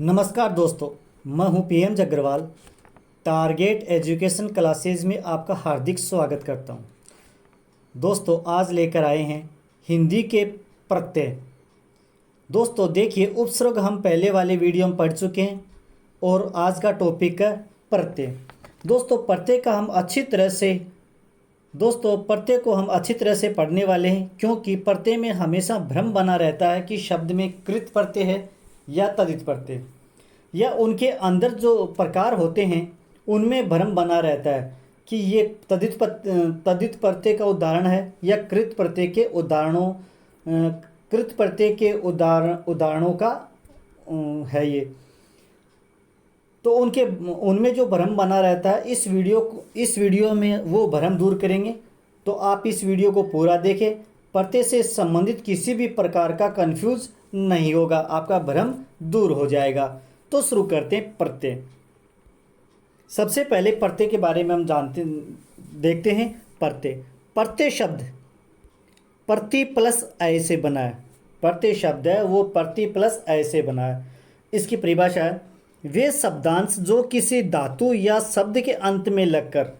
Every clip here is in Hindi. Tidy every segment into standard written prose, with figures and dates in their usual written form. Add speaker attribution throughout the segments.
Speaker 1: नमस्कार दोस्तों, मैं हूं पीएम जग्रवाल। टारगेट एजुकेशन क्लासेज में आपका हार्दिक स्वागत करता हूं। दोस्तों, आज लेकर आए हैं हिंदी के प्रत्यय। दोस्तों देखिए, उपसर्ग हम पहले वाले वीडियो में पढ़ चुके हैं और आज का टॉपिक है प्रत्यय। दोस्तों प्रत्यय को हम अच्छी तरह से पढ़ने वाले हैं, क्योंकि प्रत्यय में हमेशा भ्रम बना रहता है कि शब्द में कृत प्रत्यय है या तदित प्रत्यय, या उनके अंदर जो प्रकार होते हैं उनमें भ्रम बना रहता है कि ये तदित प्रत्यय का उदाहरण है या कृत प्रत्यय के उदाहरणों का है ये। तो उनमें जो भ्रम बना रहता है, इस वीडियो में वो भ्रम दूर करेंगे। तो आप इस वीडियो को पूरा देखें, प्रत्यय से संबंधित किसी भी प्रकार का कंफ्यूज नहीं होगा, आपका भ्रम दूर हो जाएगा। तो शुरू करते हैं प्रत्यय। सबसे पहले प्रत्यय के बारे में हम देखते हैं। प्रत्यय शब्द प्रति प्लस ऐ से बना है। प्रत्यय शब्द है वो प्रति प्लस ऐ से बना है। इसकी परिभाषा है, वे शब्दांश जो किसी धातु या शब्द के अंत में लगकर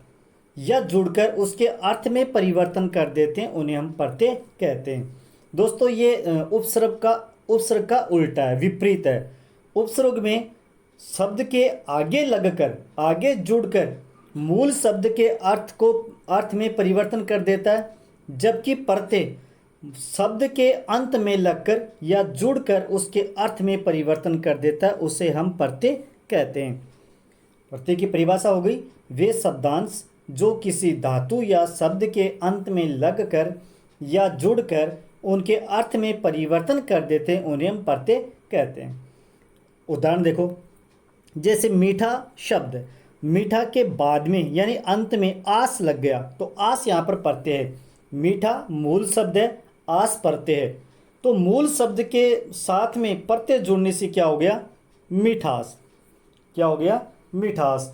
Speaker 1: या जुड़कर उसके अर्थ में परिवर्तन कर देते हैं, उन्हें हम प्रत्यय कहते हैं। दोस्तों ये उपसर्ग का उल्टा है, विपरीत है। उपसर्ग में शब्द के आगे लगकर, आगे जुड़कर मूल शब्द के अर्थ में परिवर्तन कर देता है, जबकि प्रत्यय शब्द के अंत में लगकर या जुड़कर उसके अर्थ में परिवर्तन कर देता है, उसे हम प्रत्यय कहते हैं। प्रत्यय की परिभाषा हो गई, वे शब्दांश जो किसी धातु या शब्द के अंत में लगकर या जुड़कर उनके अर्थ में परिवर्तन कर देते हैं, उन्हें हम प्रत्यय कहते हैं। उदाहरण देखो, जैसे मीठा शब्द, मीठा के बाद में यानी अंत में आस लग गया तो आस यहाँ पर प्रत्यय है। मीठा मूल शब्द है, आस प्रत्यय है। तो मूल शब्द के साथ में प्रत्यय जुड़ने से क्या हो गया? मिठास। क्या हो गया? मिठास।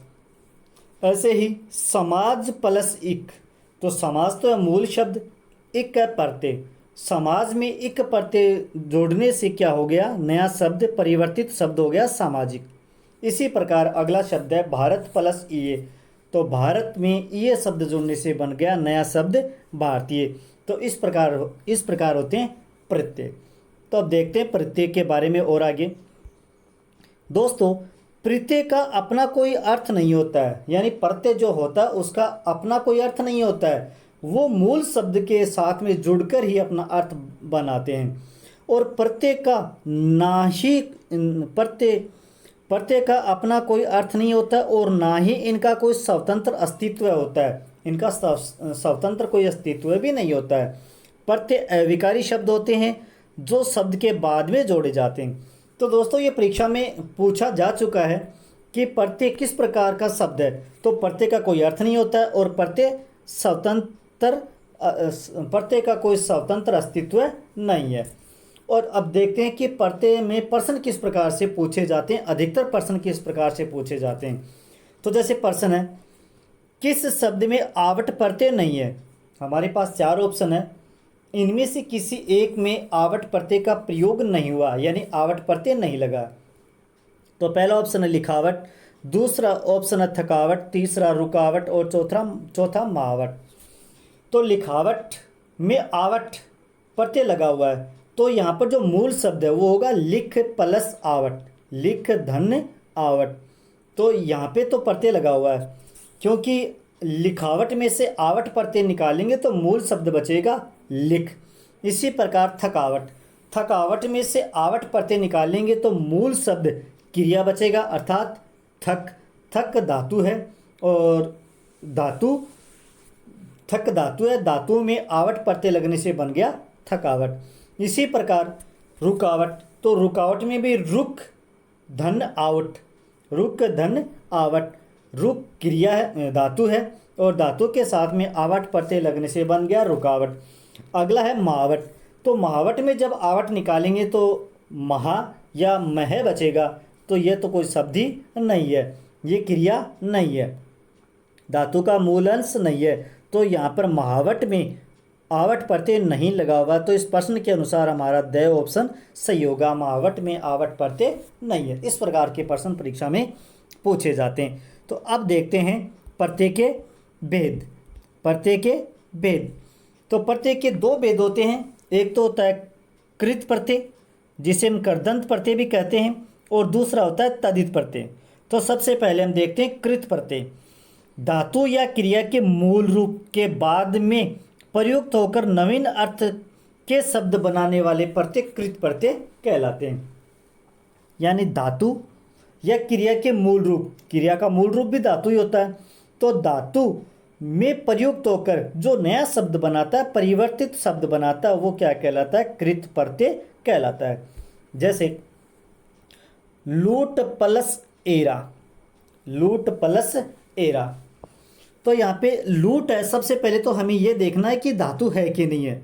Speaker 1: ऐसे ही समाज प्लस इक, तो समाज तो है मूल शब्द, इक है प्रत्यय। समाज में इक प्रत्यय जोड़ने से क्या हो गया? नया शब्द, परिवर्तित शब्द हो गया सामाजिक। इसी प्रकार अगला शब्द है भारत प्लस ईए, तो भारत में ईए शब्द जोड़ने से बन गया नया शब्द भारतीय। तो इस प्रकार होते हैं प्रत्यय। तो अब देखते हैं प्रत्यय के बारे में और आगे। दोस्तों प्रत्यय का अपना कोई अर्थ नहीं होता है, यानी प्रत्यय जो होता है उसका अपना कोई अर्थ नहीं होता है, वो मूल शब्द के साथ में जुड़कर ही अपना अर्थ बनाते हैं। और प्रत्यय का अपना कोई अर्थ नहीं होता और ना ही इनका कोई स्वतंत्र अस्तित्व होता है। इनका स्वतंत्र कोई अस्तित्व भी नहीं होता है। प्रत्यय अविकारी शब्द होते हैं जो शब्द के बाद में जोड़े जाते हैं। तो दोस्तों ये परीक्षा में पूछा जा चुका है कि प्रत्यय किस प्रकार का शब्द है। तो प्रत्यय का कोई अर्थ नहीं होता है और प्रत्यय का कोई स्वतंत्र अस्तित्व नहीं है। और अब देखते हैं कि प्रत्यय में प्रश्न किस प्रकार से पूछे जाते हैं। अधिकतर प्रश्न किस प्रकार से पूछे जाते हैं। तो जैसे प्रश्न है, किस शब्द में आवट प्रत्यय नहीं है? हमारे पास 4 ऑप्शन है, इनमें से किसी एक में आवट प्रत्यय का प्रयोग नहीं हुआ, यानी आवट प्रत्यय नहीं लगा। तो पहला ऑप्शन है लिखावट, दूसरा ऑप्शन है थकावट, तीसरा रुकावट और चौथा महावट। तो लिखावट में आवट प्रत्यय लगा हुआ है, तो यहाँ पर जो मूल शब्द है वो होगा लिख प्लस आवट, लिख धन्य आवट। तो यहाँ पे तो प्रत्यय लगा हुआ है, क्योंकि लिखावट में से आवट प्रत्यय निकालेंगे तो मूल शब्द बचेगा लिख। इसी प्रकार थकावट में से आवट प्रत्यय निकालेंगे तो मूल शब्द क्रिया बचेगा, अर्थात थक धातु है और थक धातु है, धातु में आवट प्रत्यय लगने से बन गया थकावट। इसी प्रकार रुकावट, तो रुकावट में भी रुक धन आवट, रुक धन आवट। रुक क्रिया है, धातु है और धातु के साथ में आवट प्रत्यय लगने से बन गया रुकावट। अगला है महावट, तो महावट में जब आवट निकालेंगे तो महा या मह बचेगा, तो यह तो कोई शब्द ही नहीं है, ये क्रिया नहीं है, धातु का मूल अंश नहीं है। तो यहाँ पर महावट में आवट प्रत्यय नहीं लगा हुआ, तो इस प्रश्न के अनुसार हमारा द ऑप्शन सही होगा। महावट में आवट प्रत्यय नहीं है। इस प्रकार के प्रश्न परीक्षा में पूछे जाते हैं। तो अब देखते हैं प्रत्यय के भेद। प्रत्यय के भेद, तो प्रत्यय के दो भेद होते हैं। एक तो होता है कृत प्रत्यय, जिसे हम करदंत प्रत्यय भी कहते हैं, और दूसरा होता है तद्धित प्रत्यय। तो सबसे पहले हम देखते हैं कृत प्रत्यय। धातु या क्रिया के मूल रूप के बाद में प्रयुक्त होकर नवीन अर्थ के शब्द बनाने वाले प्रत्यय कृत प्रत्यय कहलाते हैं। यानी धातु या क्रिया के मूल रूप, क्रिया का मूल रूप भी धातु ही होता है, तो धातु में प्रयुक्त होकर जो नया शब्द बनाता है, परिवर्तित शब्द बनाता है, वो क्या कहलाता है? कृत प्रत्यय कहलाता है। जैसे लूट प्लस एरा, लूट प्लस एरा। तो यहाँ पे लूट है, सबसे पहले तो हमें ये देखना है कि धातु है कि नहीं है।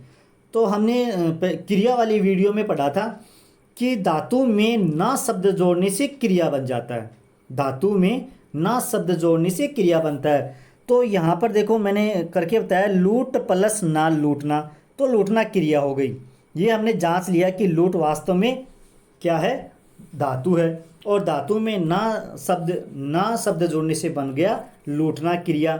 Speaker 1: तो हमने क्रिया वाली वीडियो में पढ़ा था कि धातु में ना शब्द जोड़ने से क्रिया बन जाता है। धातु में ना शब्द जोड़ने से क्रिया बनता है। तो यहाँ पर देखो मैंने करके बताया लूट प्लस ना लूटना, तो लूटना क्रिया हो गई। ये हमने जांच लिया कि लूट वास्तव में क्या है? धातु है, और धातु में ना शब्द जोड़ने से बन गया लूटना क्रिया।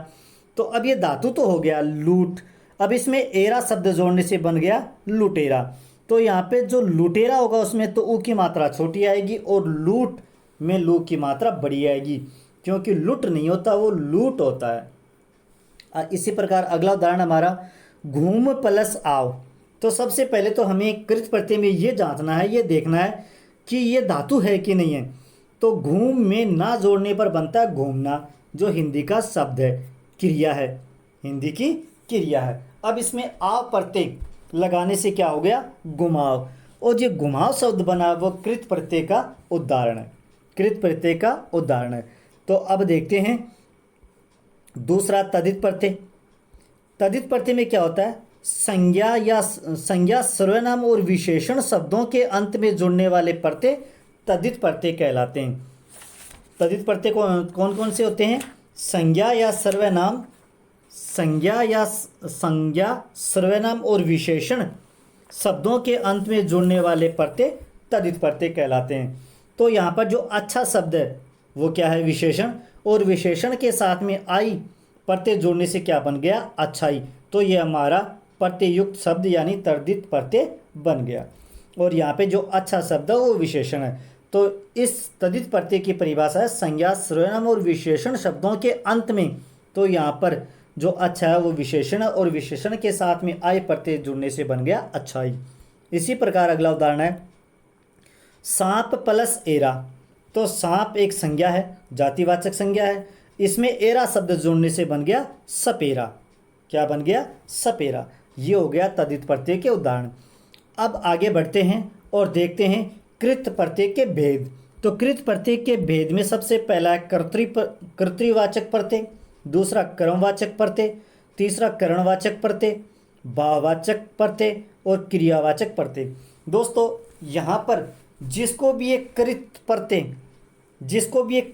Speaker 1: तो अब ये धातु तो हो गया लूट, अब इसमें एरा शब्द जोड़ने से बन गया लुटेरा। तो यहाँ पे जो लुटेरा होगा उसमें तो ऊ की मात्रा छोटी आएगी, और लूट में लू की मात्रा बड़ी आएगी, क्योंकि लुट नहीं होता, वो लूट होता है। इसी प्रकार अगला उदाहरण हमारा घूम प्लस आव। तो सबसे पहले तो हमें कृत प्रत्यय में ये जांचना है, ये देखना है कि ये धातु है कि नहीं है। तो घूम में ना जोड़ने पर बनता है घूमना, जो हिंदी का शब्द है, क्रिया है, हिंदी की क्रिया है। अब इसमें आव प्रत्यय लगाने से क्या हो गया? घुमाव, और जो घुमाव शब्द बना वो कृत प्रत्यय का उदाहरण है, कृत प्रत्यय का उदाहरण है। तो अब देखते हैं दूसरा तद्धित प्रत्यय। तद्धित प्रत्यय में क्या होता है? संज्ञा सर्वनाम और विशेषण शब्दों के अंत में जुड़ने वाले प्रत्यय तद्धित प्रत्यय कहलाते हैं। तद्धित प्रत्यय कौन कौन से होते हैं? संज्ञा, सर्वनाम और विशेषण शब्दों के अंत में जुड़ने वाले प्रत्यय तद्धित प्रत्यय कहलाते हैं। तो यहाँ पर जो अच्छा शब्द है वो क्या है? विशेषण, और विशेषण के साथ में आई प्रत्यय जोड़ने से क्या बन गया? अच्छाई। तो ये हमारा प्रत्ययुक्त शब्द यानी तद्धित प्रत्यय बन गया। और यहाँ पे जो अच्छा शब्द है वो विशेषण है। तो इस तद्धित प्रत्यय की परिभाषा है संज्ञा, सर्वनाम और विशेषण शब्दों के अंत में। तो यहाँ पर जो अच्छा है वो विशेषण है, और विशेषण के साथ में आई प्रत्यय जुड़ने से बन गया अच्छाई। इसी प्रकार अगला उदाहरण है सांप प्लस एरा। तो सांप एक संज्ञा है, जातिवाचक संज्ञा है, इसमें एरा शब्द जोड़ने से बन गया सपेरा। क्या बन गया? सपेरा। ये हो गया तद्धित प्रत्यय के उदाहरण। अब आगे बढ़ते हैं और देखते हैं कृत प्रत्यय के भेद। तो कृत प्रत्यय के भेद में सबसे पहला है कर्तृवाचक प्रत्यय, दूसरा कर्मवाचक प्रत्यय, तीसरा करणवाचक प्रत्यय, भाववाचक प्रत्यय और क्रियावाचक प्रत्यय। दोस्तों यहाँ पर जिसको भी एक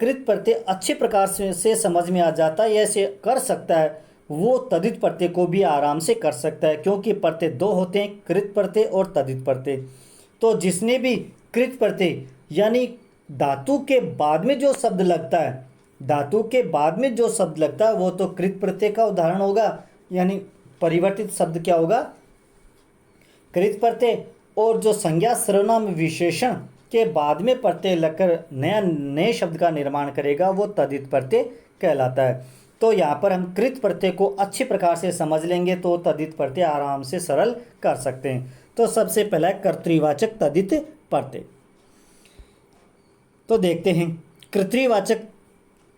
Speaker 1: कृत प्रत्यय अच्छे प्रकार से समझ में आ जाता है, ऐसे कर सकता है, वो तद्धित प्रत्यय को भी आराम से कर सकता है, क्योंकि प्रत्यय दो होते हैं, कृत प्रत्यय और तद्धित प्रत्यय। तो जिसने भी कृत प्रत्यय यानी धातु के बाद में जो शब्द लगता है, धातु के बाद में जो शब्द लगता है वो तो कृत प्रत्यय का उदाहरण होगा, यानी परिवर्तित शब्द क्या होगा? कृत प्रत्यय। और जो संज्ञा, सर्वनाम, विशेषण के बाद में प्रत्यय लगकर नए शब्द का निर्माण करेगा वो तद्धित प्रत्यय कहलाता है। तो यहाँ पर हम कृत प्रत्यय को अच्छी प्रकार से समझ लेंगे तो तद्धित प्रत्यय आराम से सरल कर सकते हैं। तो सबसे पहला है कर्तृवाचक तद्धित प्रत्यय। तो देखते हैं कर्तृवाचक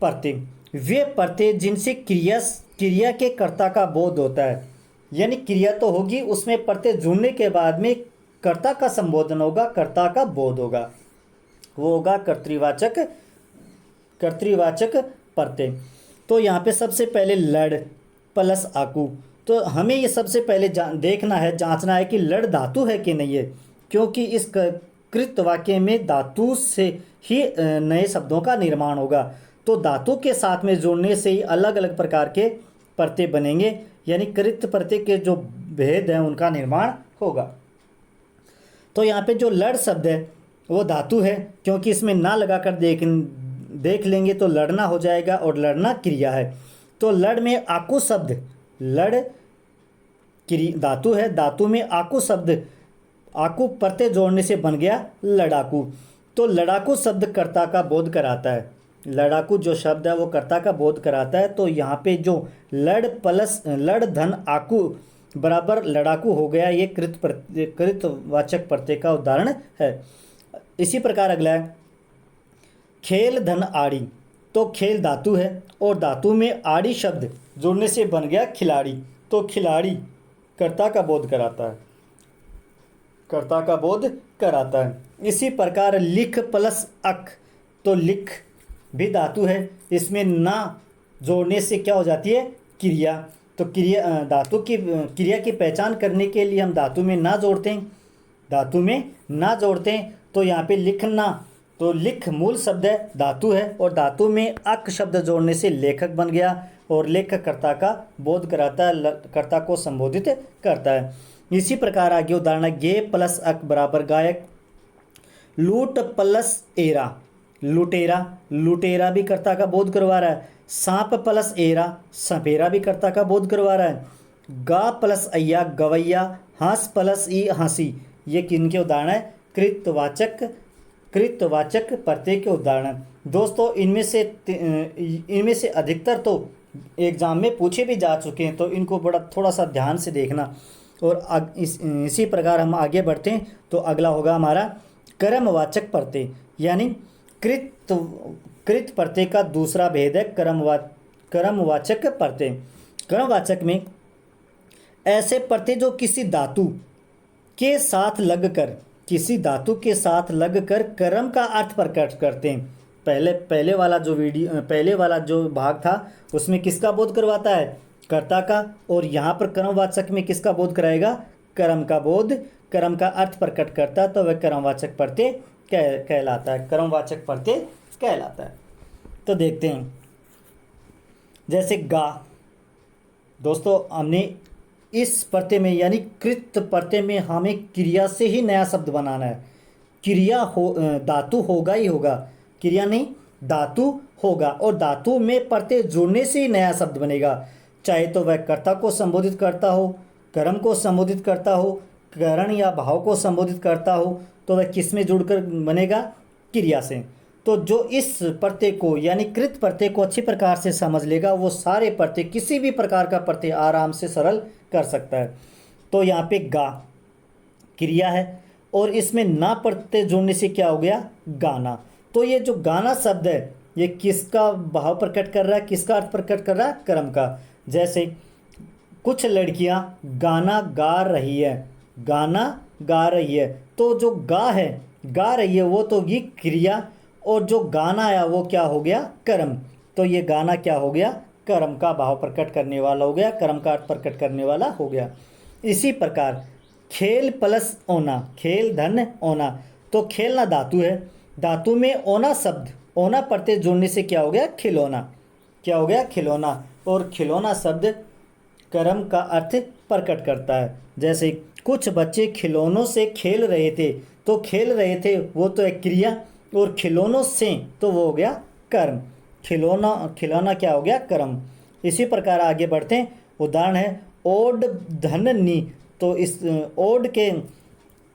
Speaker 1: प्रत्यय, वे प्रत्यय जिनसे क्रिया के कर्ता का बोध होता है, यानी क्रिया तो होगी, उसमें प्रत्यय जुड़ने के बाद में कर्ता का संबोधन होगा, कर्ता का बोध होगा, वो होगा कर्तृवाचक प्रत्यय। तो यहाँ पे सबसे पहले लड़ प्लस आकू। तो हमें ये सबसे पहले देखना है, जांचना है कि लड़ धातु है कि नहीं है, क्योंकि इस कृत वाक्य में धातु से ही नए शब्दों का निर्माण होगा। तो धातु के साथ में जोड़ने से ही अलग अलग प्रकार के प्रत्यय बनेंगे, यानी कृत प्रत्यय के जो भेद है उनका निर्माण होगा। तो यहाँ पे जो लड़ शब्द है वो धातु है, क्योंकि इसमें ना लगाकर देख लेंगे तो लड़ना हो जाएगा और लड़ना क्रिया है। तो लड़ में आकु शब्द, लड़ धातु है, धातु में आकु शब्द, आकु प्रत्यय जोड़ने से बन गया लड़ाकू। तो लड़ाकू शब्द कर्ता का बोध कराता है, लड़ाकू जो शब्द है वो कर्ता का बोध कराता है। तो यहाँ पे जो लड़ प्लस लड़ धन आकू बराबर लड़ाकू हो गया, ये कृतवाचक प्रत्यय का उदाहरण है। इसी प्रकार अगला है खेल धन आड़ी। तो खेल धातु है और धातु में आड़ी शब्द जोड़ने से बन गया खिलाड़ी। तो खिलाड़ी कर्ता का बोध कराता है, कर्ता का बोध कराता है। इसी प्रकार लिख प्लस अक। तो लिख भी धातु है, इसमें ना जोड़ने से क्या हो जाती है क्रिया। तो क्रिया धातु की क्रिया की पहचान करने के लिए हम धातु में ना जोड़ते हैं, धातु में ना जोड़ते हैं। तो यहाँ पे लिखना, तो लिख मूल शब्द है, धातु है, और धातु में अक शब्द जोड़ने से लेखक बन गया और लेखक कर्ता का बोध कराता है, कर्ता को संबोधित करता है। इसी प्रकार आगे उदाहरण है गे प्लस अक बराबर गायक। लूट प्लस एरा, लुटेरा, लुटेरा भी कर्ता का बोध करवा रहा है। सांप प्लस एरा, सपेरा भी कर्ता का बोध करवा रहा है। गा प्लस अय्या, गवैया। हंस प्लस ई, हंसी। ये किनके उदाहरण है कृतवाचक प्रत्यय के उदाहरण। दोस्तों इनमें से अधिकतर तो एग्जाम में पूछे भी जा चुके हैं, तो इनको थोड़ा सा ध्यान से देखना। और इसी प्रकार हम आगे बढ़ते हैं। तो अगला होगा हमारा कर्मवाचक प्रत्यय, यानी कृत प्रत्यय का दूसरा भेद है कर्मवाचक प्रत्यय। कर्मवाचक में ऐसे प्रत्यय जो किसी धातु के साथ लगकर कर्म का अर्थ प्रकट करते हैं। पहले वाला जो भाग था उसमें किसका बोध करवाता है कर्ता का, और यहाँ पर कर्मवाचक में किसका बोध कराएगा कर्म का बोध, कर्म का अर्थ प्रकट करता है। तो वह कर्मवाचक प्रत्यय कहलाता है, कर्मवाचक प्रत्यय कहलाता है। तो देखते हैं जैसे गा। दोस्तों हमने इस प्रत्यय में यानी कृत प्रत्यय में हमें क्रिया से ही नया शब्द बनाना है। क्रिया हो धातु होगा ही होगा, क्रिया नहीं धातु होगा, और धातु में प्रत्यय जुड़ने से ही नया शब्द बनेगा। चाहे तो वह कर्ता को संबोधित करता हो, कर्म को संबोधित करता हो, करण या भाव को संबोधित करता हो, तो वह किस में जुड़कर बनेगा क्रिया से। तो जो इस प्रत्यय को यानी कृत प्रत्यय को अच्छी प्रकार से समझ लेगा वो सारे प्रत्यय किसी भी प्रकार का प्रत्यय आराम से सरल कर सकता है। तो यहाँ पे गा क्रिया है और इसमें ना प्रत्यय जोड़ने से क्या हो गया गाना। तो ये जो गाना शब्द है ये किसका भाव प्रकट कर रहा है, किसका अर्थ प्रकट कर रहा है कर्म का। जैसे कुछ लड़कियां गाना गा रही है, गाना गा रही है। तो जो गा रही है वो तो ये क्रिया, और जो गाना आया वो क्या हो गया कर्म। तो ये गाना क्या हो गया कर्म का भाव प्रकट करने वाला हो गया, कर्म का अर्थ प्रकट करने वाला हो गया। इसी प्रकार खेल प्लस ओना, खेल धन ओना। तो खेलना धातु है, धातु में ओना शब्द, ओना प्रत्यय जोड़ने से क्या हो गया खिलौना, क्या हो गया खिलौना। और खिलौना शब्द कर्म का अर्थ प्रकट करता है। जैसे कुछ बच्चे खिलौनों से खेल रहे थे, तो खेल रहे थे वो तो एक क्रिया, और खिलौनों से तो वो हो गया कर्म। खिलौना क्या हो गया कर्म। इसी प्रकार आगे बढ़ते हैं। उदाहरण है ओड धन नी। तो इस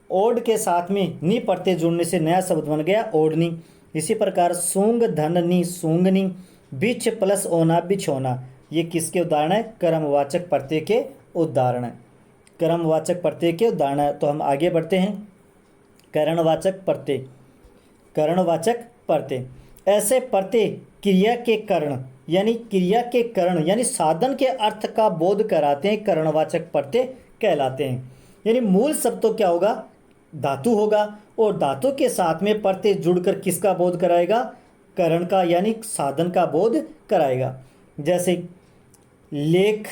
Speaker 1: ओड के साथ में नी प्रत्यय जुड़ने से नया शब्द बन गया ओढ़नी। इसी प्रकार सूंग धन नी सूंगनी। बिछ प्लस ओना बिछोना। ये किसके उदाहरण है कर्मवाचक प्रत्यय के उदाहरण है, कर्मवाचक प्रत्यय के उदाहरण है। तो हम आगे बढ़ते हैं। करणवाचक प्रत्यय, करणवाचक प्रत्यय ऐसे प्रत्यय क्रिया के करण यानी साधन के अर्थ का बोध कराते हैं, करणवाचक प्रत्यय कहलाते हैं। यानी मूल शब्द तो क्या होगा धातु होगा, और धातु के साथ में प्रत्यय जुड़कर किसका बोध कराएगा करण का यानी साधन का बोध कराएगा। जैसे लेख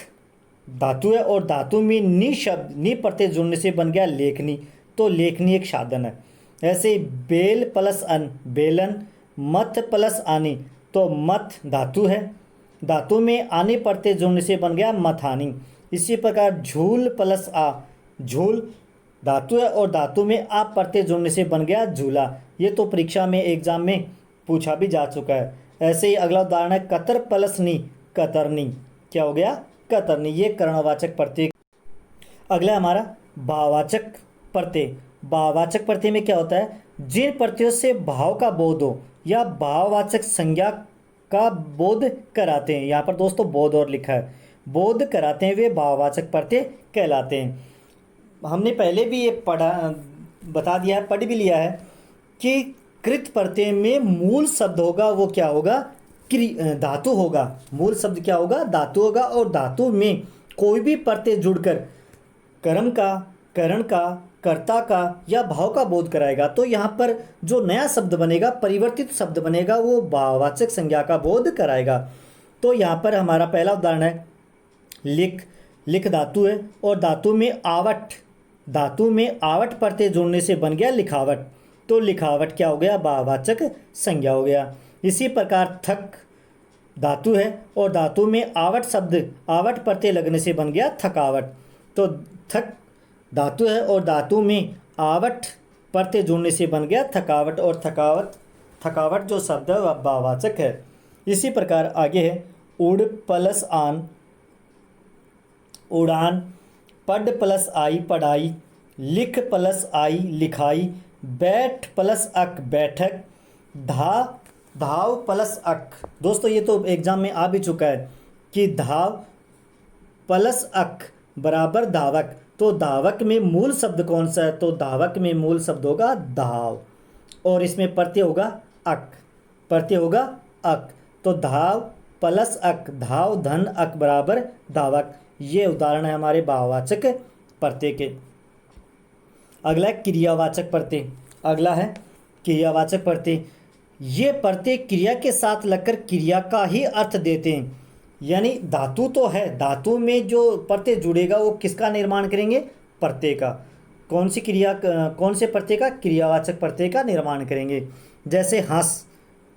Speaker 1: धातु है और धातु में नी शब्द नी प्रत्यय जुड़ने से बन गया लेखनी। तो लेखनी एक साधन है। ऐसे बेल प्लस अन बेलन। मथ प्लस आनी। तो मथ धातु है, धातु में आनी प्रत्यय जुड़ने से बन गया मथानी। इसी प्रकार झूल प्लस आ, झूल धातु है और धातु में आप प्रत्यय जोड़ने से बन गया झूला। ये तो परीक्षा में एग्जाम में पूछा भी जा चुका है। ऐसे ही अगला उदाहरण है कतर प्लस नी, कतरनी। क्या हो गया? कतरनी। ये कर्णवाचक प्रत्यय। अगला हमारा भाववाचक प्रत्यय। भाववाचक प्रत्यय में क्या होता है? जिन प्रत्ययों से भाव का बोध हो या भाववाचक संज्ञा का बोध कराते हैं। यहाँ पर दोस्तों बोध और लिखा है, बोध कराते हैं, वे भाववाचक प्रत्यय कहलाते हैं। हमने पहले भी ये पढ़ा, बता दिया है, पढ़ भी लिया है कि कृत प्रत्यय में मूल शब्द होगा वो क्या होगा? धातु होगा। मूल शब्द क्या होगा? धातु होगा। और धातु में कोई भी प्रत्यय जुड़कर कर्म का, करण का, कर्ता का या भाव का बोध कराएगा। तो यहाँ पर जो नया शब्द बनेगा, परिवर्तित शब्द बनेगा, वो भाववाचक संज्ञा का बोध कराएगा। तो यहाँ पर हमारा पहला उदाहरण है लिख। लिख धातु है और धातु में आवट, धातु में आवट प्रत्यय जोड़ने से बन गया लिखावट। तो लिखावट क्या हो गया? भाववाचक संज्ञा हो गया। इसी प्रकार थक धातु है और धातु में आवट शब्द, आवट प्रत्यय लगने से बन गया थकावट। तो थक धातु है और धातु में आवट प्रत्यय जोड़ने से बन गया थकावट। और थकावट जो शब्द है वह भाववाचक है। इसी प्रकार आगे है उड़ प्लस आन, उड़ान। पढ़ प्लस आई, पढ़ाई। लिख प्लस आई, लिखाई। बैठ प्लस अक, बैठक। धाव प्लस अक। दोस्तों ये तो एग्जाम में आ भी चुका है कि धाव प्लस अक बराबर धावक। तो धावक में मूल शब्द कौन सा है? तो धावक में मूल शब्द होगा धाव और इसमें प्रत्यय होगा अक, प्रत्यय होगा अक। तो धाव प्लस अक, धाव धन अक बराबर धावक। ये उदाहरण है हमारे भाववाचक प्रत्यय के। अगला है क्रियावाचक प्रत्यय। अगला है क्रियावाचक प्रत्यय। ये प्रत्यय क्रिया के साथ लगकर क्रिया का ही अर्थ देते हैं। यानी धातु तो है, धातु में जो प्रत्यय जुड़ेगा वो किसका निर्माण करेंगे? प्रत्यय का। कौन सी क्रिया, कौन से प्रत्यय का? क्रियावाचक प्रत्यय का निर्माण करेंगे। जैसे हंस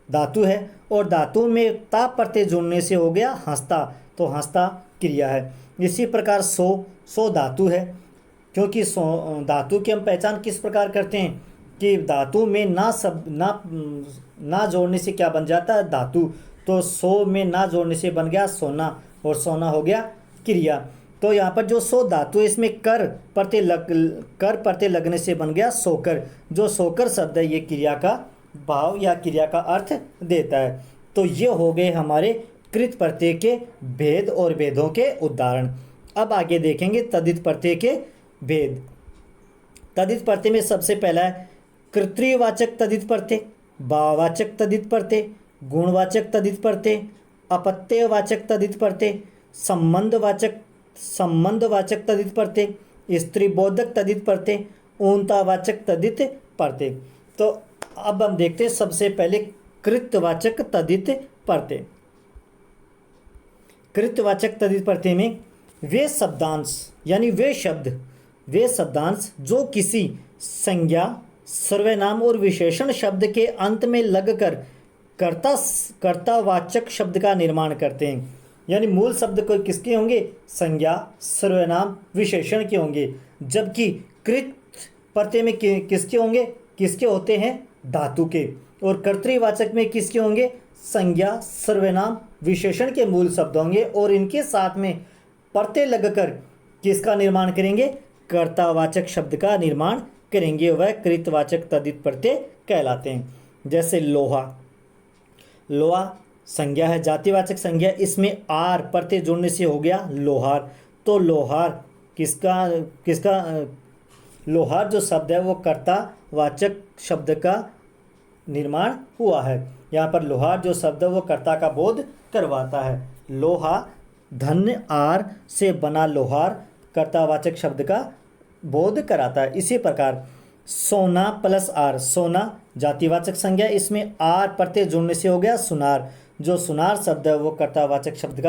Speaker 1: धातु है और धातु में ता प्रत्यय जुड़ने से हो गया हंसता। तो हंसता क्रिया है। इसी प्रकार सो धातु है, क्योंकि धातु की हम पहचान किस प्रकार करते हैं कि धातु में ना जोड़ने से क्या बन जाता है? धातु। तो सो में ना जोड़ने से बन गया सोना और सोना हो गया क्रिया। तो यहाँ पर जो सो धातु है इसमें कर प्रत्यय लगने से बन गया सोकर। जो सोकर शब्द है ये क्रिया का भाव या क्रिया का अर्थ देता है। तो ये हो गए हमारे कृत प्रत्यय के भेद और भेदों के उदाहरण। अब आगे देखेंगे तद्धित प्रत्यय के भेद। तद्धित प्रत्यय में सबसे पहला है कर्तृवाचक तद्धित प्रत्यय, भाववाचक तद्धित प्रत्यय, गुणवाचक तद्धित प्रत्यय, अपत्यवाचक तद्धित प्रत्यय, संबंधवाचक तद्धित प्रत्यय, स्त्रीबोधक तद्धित प्रत्यय, ऊनतावाचक तद्धित प्रत्यय। तो अब हम देखते हैं सबसे पहले कृतवाचक तद्धित प्रत्यय। कृतवाचक तद्धित प्रत्यय में वे शब्दांश यानी वे शब्दांश जो किसी संज्ञा, सर्वनाम और विशेषण शब्द के अंत में लगकर कर्तावाचक शब्द का निर्माण करते हैं। यानी मूल शब्द को किसके होंगे? संज्ञा, सर्वनाम, विशेषण के होंगे। जबकि कृत प्रत्यय में किसके होंगे? किसके होते हैं? धातु के। और कर्तृवाचक में किसके होंगे? संज्ञा, सर्वनाम, विशेषण के मूल शब्द होंगे और इनके साथ में प्रत्यय लगकर किसका निर्माण करेंगे? कर्तावाचक शब्द का निर्माण करेंगे। वह कृतवाचक तद्धित प्रत्यय कहलाते हैं। जैसे लोहा, लोहा संज्ञा है, जातिवाचक संज्ञा, इसमें आर प्रत्यय जोड़ने से हो गया लोहार। तो लोहार किसका लोहार जो शब्द है वो कर्तावाचक शब्द का निर्माण हुआ है। यहाँ पर लोहार जो शब्द है वो कर्ता का बोध करवाता है। लोहा धन्य आर से बना लोहार कर्तावाचक शब्द का बोध कराता है। इसी प्रकार सोना प्लस आर, सोना जातिवाचक संज्ञा, इसमें आर प्रत्यय जोड़ने से हो गया सुनार। जो सुनार शब्द है वो कर्तावाचक शब्द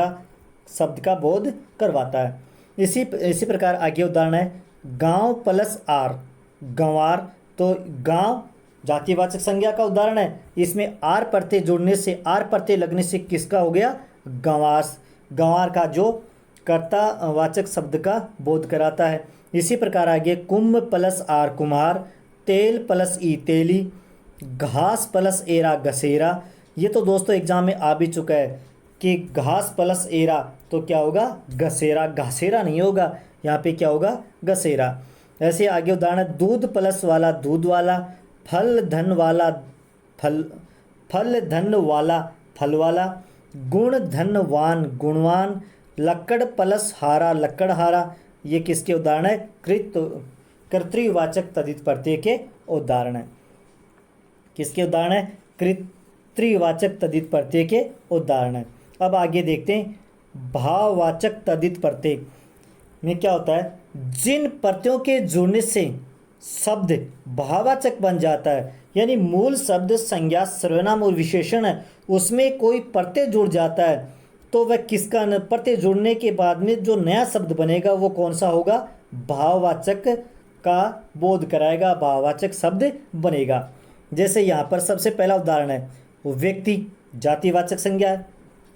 Speaker 1: का बोध करवाता है। इसी प्रकार आगे उदाहरण है गांव प्लस आर, गंवार। तो गांव जातिवाचक संज्ञा का उदाहरण है, इसमें आर प्रत्यय जोड़ने से, आर प्रत्यय लगने से किसका हो गया? गंवार। गंवार का जो कर्ता वाचक शब्द का बोध कराता है। इसी प्रकार आगे कुंभ प्लस आर कुम्हार, तेल प्लस ई तेली, घास प्लस एरा घसेरा। ये तो दोस्तों एग्जाम में आ भी चुका है कि घास प्लस एरा तो क्या होगा, घसेरा। घसेरा नहीं होगा, यहाँ पे क्या होगा, घसेरा। ऐसे आगे उदाहरण, दूध प्लस वाला दूध वाला, फल धन वाला फल, फल धन वाला फल वाला, गुण धनवान गुणवान, लक्कड़ प्लस हारा लक्कड़ हारा। ये किसके उदाहरण है, कर्तृवाचक तद्धित प्रत्यय के उदाहरण है। किसके उदाहरण है, कर्तृवाचक तद्धित प्रत्यय के उदाहरण है। अब आगे देखते हैं भाववाचक तद्धित प्रत्यय में क्या होता है। जिन प्रत्ययों के जुड़ने से शब्द भाववाचक बन जाता है, यानी मूल शब्द संज्ञा सर्वनाम और विशेषण है, उसमें कोई प्रत्यय जुड़ जाता है तो वह किसका, प्रत्यय जुड़ने के बाद में जो नया शब्द बनेगा वो कौन सा होगा, भाववाचक का बोध कराएगा, भाववाचक शब्द बनेगा। जैसे यहाँ पर सबसे पहला उदाहरण है व्यक्ति, जातिवाचक संज्ञा है।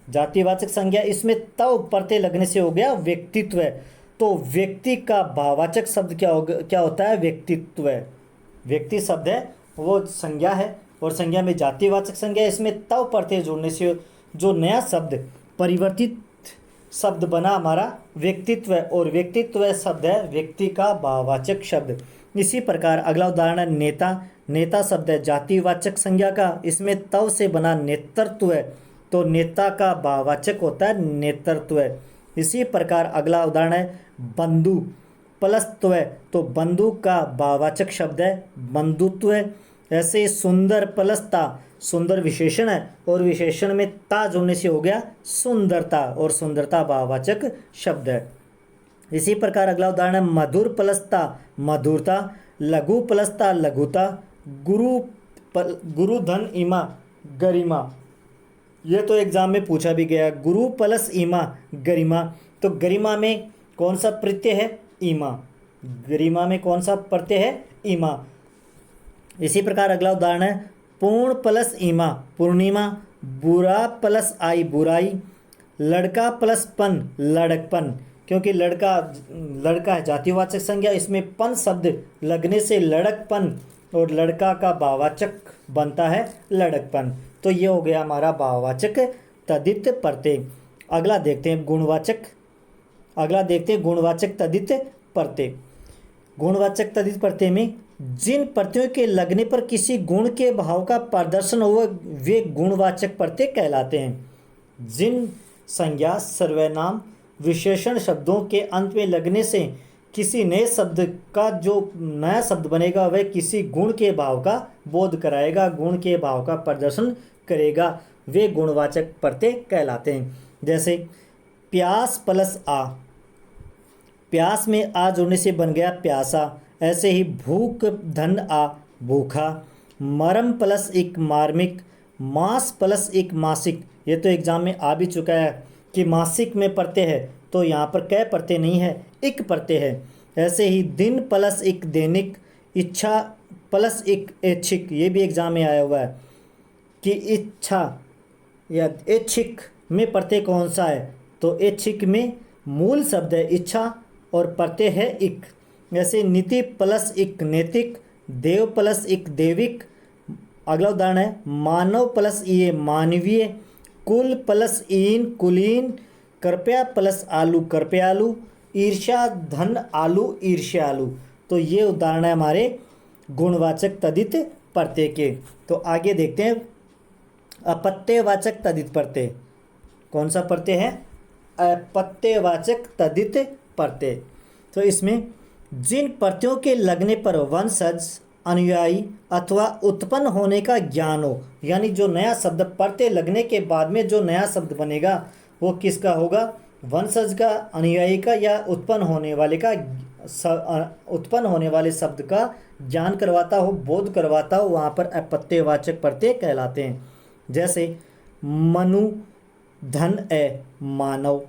Speaker 1: जातिवाचक संज्ञा, इसमें तव प्रत्यय लगने से हो गया व्यक्तित्व है। तो व्यक्ति का भाववाचक शब्द क्या होता है, व्यक्तित्व है। व्यक्ति शब्द है वो संज्ञा है, और संज्ञा में जातिवाचक संज्ञा, इसमें तव प्रत्यय जोड़ने से जो नया शब्द परिवर्तित शब्द बना हमारा व्यक्तित्व है, और व्यक्तित्व शब्द है व्यक्ति का भाववाचक शब्द। इसी प्रकार अगला उदाहरण है नेता। नेता शब्द है जातिवाचक संज्ञा का, इसमें तव से बना नेतृत्व है, तो नेता का भाववाचक होता है नेतृत्व है। इसी प्रकार अगला उदाहरण है बंधु प्लस त्व, तो बंधु का भाववाचक शब्द है बंधुत्व है। ऐसे सुंदर प्लस ता, सुंदर विशेषण है और विशेषण में ता जोड़ने से हो गया सुंदरता, और सुंदरता भाववाचक शब्द है। इसी प्रकार अगला उदाहरण है मधुर प्लस ता मधुरता, लघु प्लस ता लघुता, गुरु धन ईमा गरिमा। ये तो एग्जाम में पूछा भी गया, गुरु प्लस ईमा गरिमा, तो गरिमा में कौन सा प्रत्यय है, ईमा। गरिमा में कौन सा प्रत्यय है, ईमा। इसी प्रकार अगला उदाहरण है पूर्ण प्लस ईमा पूर्णिमा, बुरा प्लस आई बुराई, लड़का प्लस पन लड़कपन। क्योंकि लड़का है जातिवाचक संज्ञा, इसमें पन शब्द लगने से लड़कपन, और लड़का का भाववाचक बनता है लड़कपन। तो ये हो गया हमारा भाववाचक तद्धित प्रत्यय। अगला देखते हैं गुणवाचक तद्धित प्रत्यय। गुणवाचक तद्धित प्रत्यय में जिन प्रत्ययों के लगने पर किसी गुण के भाव का प्रदर्शन हो वे गुणवाचक प्रत्यय कहलाते हैं। जिन संज्ञा सर्वनाम विशेषण शब्दों के अंत में लगने से किसी नए शब्द का जो नया शब्द बनेगा वह किसी गुण के भाव का बोध कराएगा, गुण के भाव का प्रदर्शन करेगा, वे गुणवाचक प्रत्यय कहलाते हैं। जैसे प्यास प्लस आ, प्यास में आ जोड़ने से बन गया प्यासा। ऐसे ही भूख धन आ भूखा, मरम प्लस एक मार्मिक, मास प्लस एक मासिक। ये तो एग्जाम में आ भी चुका है कि मासिक में प्रत्यय है, तो यहाँ पर कै प्रत्यय नहीं है, एक प्रत्यय है। ऐसे ही दिन प्लस एक दैनिक, इच्छा प्लस एक ऐच्छिक। ये भी एग्जाम में आया हुआ है कि इच्छा या ऐच्छिक में प्रत्यय कौन सा है, तो ऐच्छिक में मूल शब्द है इच्छा और प्रत्यय है इक। ऐसे नीति प्लस एक नैतिक, देव प्लस एक देविक। अगला उदाहरण है मानव प्लस ये मानवीय, कुल प्लस ईन कुलीन, कृपया प्लस आलू कृपयालु, ईर्ष्या धन आलू ईर्ष्यालु। तो ये उदाहरण है हमारे गुणवाचक तद्धित प्रत्यय के। तो आगे देखते हैं अपत्यवाचक तद्धित प्रत्यय। कौन सा प्रत्यय है, अपत्यवाचक तद्धित प्रत्यय। तो इसमें जिन प्रत्ययों के लगने पर वंशज अनुयायी अथवा उत्पन्न होने का ज्ञान हो, यानी जो नया शब्द प्रत्यय लगने के बाद में जो नया शब्द बनेगा वो किसका होगा, वंशज का, अनुयायी का, या उत्पन्न होने वाले का, उत्पन्न होने वाले शब्द का ज्ञान करवाता हो, बोध करवाता हो, वहाँ पर अपत्यवाचक प्रत्यय कहलाते हैं। जैसे मनु धन ए मानव,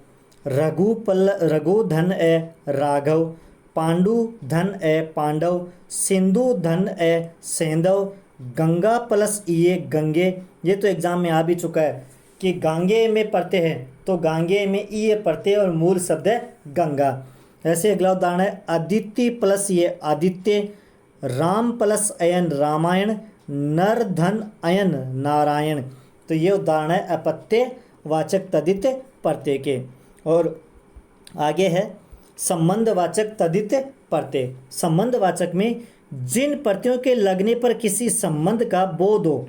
Speaker 1: रघु धन ए राघव, पांडु धन ए पांडव, सिंधु धन ए सेंधव, गंगा प्लस ये गंगे। ये तो एग्जाम में आ भी चुका है कि गांगे में पढ़ते हैं तो गांगे में ई ये पढ़ते हैं और मूल शब्द है गंगा। ऐसे अगला उदाहरण है आदित्य प्लस ये आदित्य, राम प्लस अयन रामायण, नर धन अयन नारायण। तो ये उदाहरण है अपत्य वाचक तदित प्रत्यय के। और आगे है संबंधवाचक तदित प्रत्यय। संबंधवाचक में जिन प्रत्ययों के लगने पर किसी संबंध का बोध हो,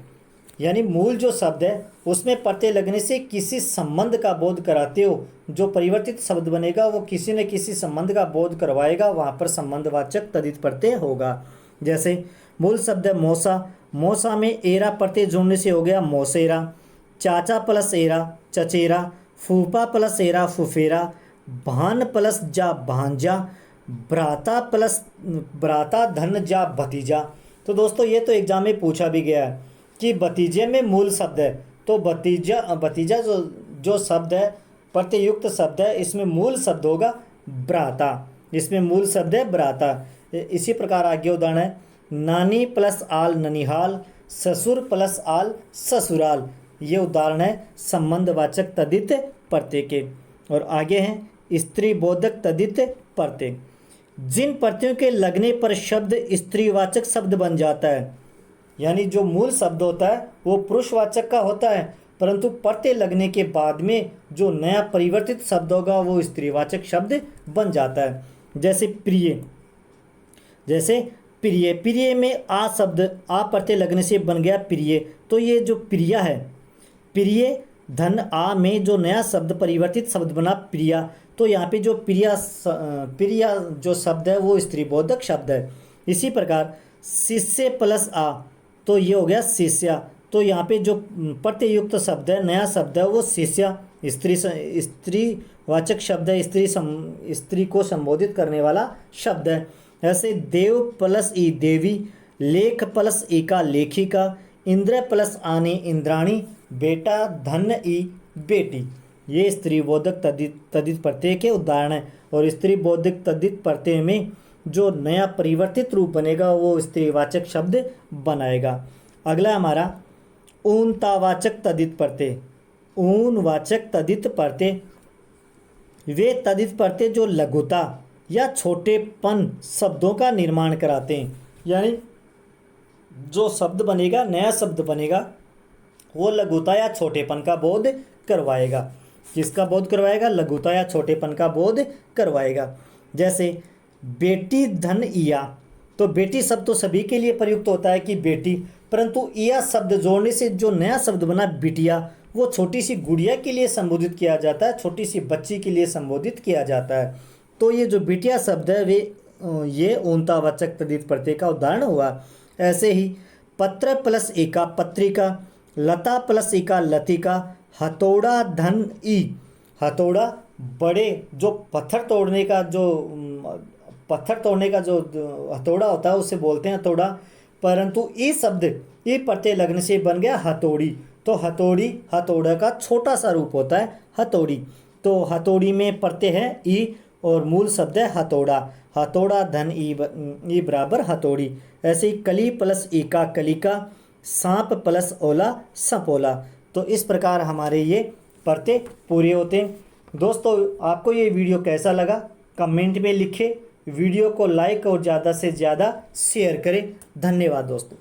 Speaker 1: यानी मूल जो शब्द है उसमें प्रत्यय लगने से किसी संबंध का बोध कराते हो, जो परिवर्तित शब्द बनेगा वो किसी न किसी संबंध का बोध करवाएगा, वहाँ पर संबंधवाचक तदित प्रत्यय होगा। जैसे मूल शब्द है मौसा, मौसा में एरा प्रत्यय जोड़ने से हो गया मौसेरा। चाचा प्लस एरा चचेरा, फूफा प्लस एरा फुफेरा, भान प्लस जा भांजा, भ्राता प्लस भ्राता धन जा भतीजा। तो दोस्तों ये तो एग्जाम में पूछा भी गया है कि भतीजे में मूल शब्द है, तो भतीजा भतीजा जो शब्द है प्रत्ययुक्त शब्द है, इसमें मूल शब्द होगा भ्राता, इसमें मूल शब्द है भ्राता। इसी प्रकार आगे उदाहरण है नानी प्लस आल ननिहाल, ससुर प्लस आल ससुराल। ये उदाहरण है संबंधवाचक तदित प्रत्यय के। और आगे हैं स्त्री बोधक तदित प्रत्यय। जिन प्रत्ययों के लगने पर शब्द स्त्रीवाचक शब्द बन जाता है, यानी जो मूल शब्द होता है वो पुरुषवाचक का होता है, परंतु प्रत्यय लगने के बाद में जो नया परिवर्तित शब्द होगा वो स्त्रीवाचक शब्द बन जाता है। जैसे प्रिय, जैसे प्रिय, प्रिय में आ शब्द आ प्रत्यय लगने से बन गया प्रिय। तो ये जो प्रिया है, प्रिय धन आ में जो नया शब्द परिवर्तित शब्द बना प्रिया, तो यहाँ पे जो प्रिया जो शब्द है वो स्त्रीबोधक शब्द है। इसी प्रकार शिष्य प्लस आ, तो ये हो गया शिष्या। तो यहाँ पे जो प्रत्ययुक्त शब्द है नया शब्द है वो शिष्या, स्त्रीवाचक शब्द है, स्त्री को संबोधित करने वाला शब्द है। ऐसे देव प्लस ई देवी, लेख प्लस ई का लेखिका, इंद्र प्लस आने इंद्राणी, बेटा धन ई बेटी। ये स्त्रीबोधक तद्धित प्रत्यय के उदाहरण हैं। और स्त्रीबोधक तद्धित प्रत्यय में जो नया परिवर्तित रूप बनेगा वो स्त्रीवाचक शब्द बनाएगा। अगला हमारा ऊनतावाचक तद्धित प्रत्यय। ऊनवाचक तद्धित प्रत्यय वे तद्धित प्रत्यय जो लघुता या छोटेपन शब्दों का निर्माण कराते हैं, यानी जो शब्द बनेगा नया शब्द बनेगा वो लघुता या छोटेपन का बोध करवाएगा। किसका बोध करवाएगा? लघुता या छोटेपन का बोध करवाएगा। जैसे बेटी धन इया, तो बेटी शब्द तो सभी के लिए प्रयुक्त होता है कि बेटी, परंतु इया शब्द जोड़ने से जो नया शब्द बना बिटिया, वो छोटी सी गुड़िया के लिए संबोधित किया जाता है, छोटी सी बच्ची के लिए संबोधित किया जाता है। तो ये जो बिटिया शब्द है वे ये ऊनतावाचक तद्धित प्रत्यय का उदाहरण हुआ। ऐसे ही पत्र प्लस एका पत्रिका, लता प्लस एका लतिका, हथौड़ा धन ई, हथौड़ा बड़े जो पत्थर तोड़ने का जो हथौड़ा होता है उसे बोलते हैं हथौड़ा, परंतु ई शब्द ई प्रत्यय लगने से बन गया हथौड़ी। तो हथौड़ी हथौड़ा का छोटा सा रूप होता है हथौड़ी। तो हथौड़ी में प्रत्यय है ई और मूल शब्द है हथौड़ा। हथौड़ा धन ई बराबर हथौड़ी। ऐसे ही कली प्लस ईका कलिका, सांप प्लस ओला सपोला। तो इस प्रकार हमारे ये प्रत्यय पूरे होते हैं। दोस्तों आपको ये वीडियो कैसा लगा कमेंट में लिखें, वीडियो को लाइक और ज़्यादा से ज़्यादा शेयर करें। धन्यवाद दोस्तों।